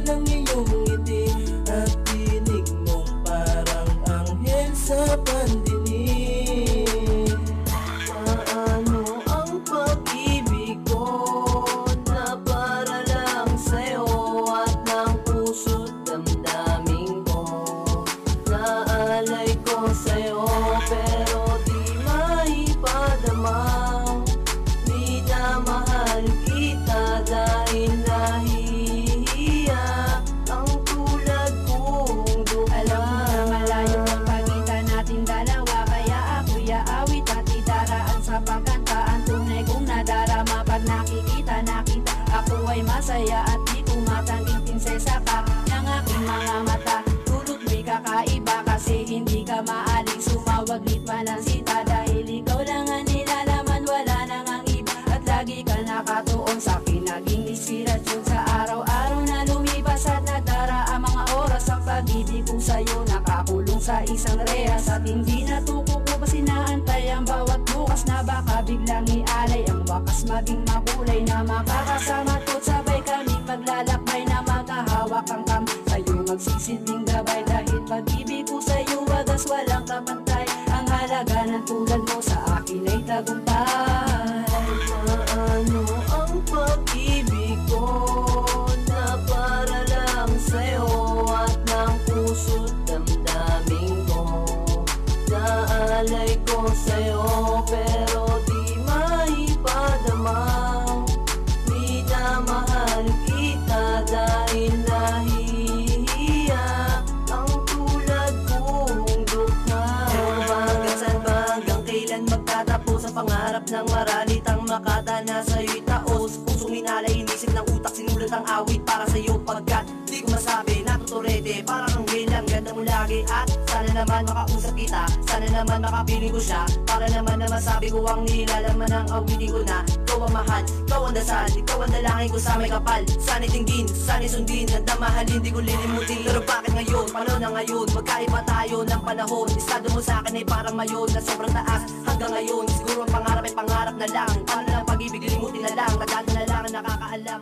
ng iyong ngiti at tinig mong parang anghel sa pandinig. Paano ang pag-ibig ko na para lang sa'yo at ng puso't damdamin ko, naalay ko sa'yo pero di maipadama. Minamahal kita dahil nahihiya ang tulad kong dukha. Alam mo na malayo ang pagitan natin dalawa, kaya ako'y aawit at idaraan sa pagkantaan. Tunay kong nadarama pag nakikita na kita. Ako ay masaya at di ko matanging prinsesa ka ng aking mga mata. Tulog mo'y kakaiba kasi hindi ka maaling sumawaglit malansita. Dahil ikaw lang ang nilalaman, wala nang ang iba. At lagi ka nakatuon sa akin, naging inspirasyon sa araw-araw na lumipas at nagdara ang mga oras. Ang pag-ibig ko sa'yo nakakulong sa isang rehas at hindi natuko ko pa sinaantay ang bawat bukas na baka biglang ialay. Ang wakas maging makulay na makakasama at sabay kaming maglalakbay na magkahawak ang kam. Sa'yo magsisilbing gabay dahil pag-ibig ko sa'yo wagas walang kapantay. Ang halaga ng tulad mo sa akin ay tagumpay. Paano ang pag-ibig ko na para lang sa'yo at ng puso't damdamin ko, naalay ko sa'yo pero di maipadama. Minamahal kita dahil nahihiya ang tulad kong dukha. Hanggang ba, hanggang kailan magtatapos ang pangarap ng maralitang makatana sa'yo'y taos. Pusong minalay, inisip ng utak, sinulat ang awit para sa'yo pagkat di ko masabi, natuturete. Parang ang bilang, ganda mo lagi at sana naman makausap kita, sana naman makapiling ko siya, para naman na masabi ko ang nilalaman ng awitin ko na ikaw ang mahal, ikaw ang dasal, ikaw ang dalangin ko sa may kapal. Sana'y tinggin, sana'y sundin, at mahalin di ko lilimutin. Pero bakit ngayon, paano na ngayon, magkaiba tayo ng panahon. Estado mo sa akin ay parang mayon na sobrang taas hanggang ngayon. Siguro ang pangarap ay pangarap na lang, paano lang pag-ibig limutin na lang. Kadana na lang ang nakakaalam.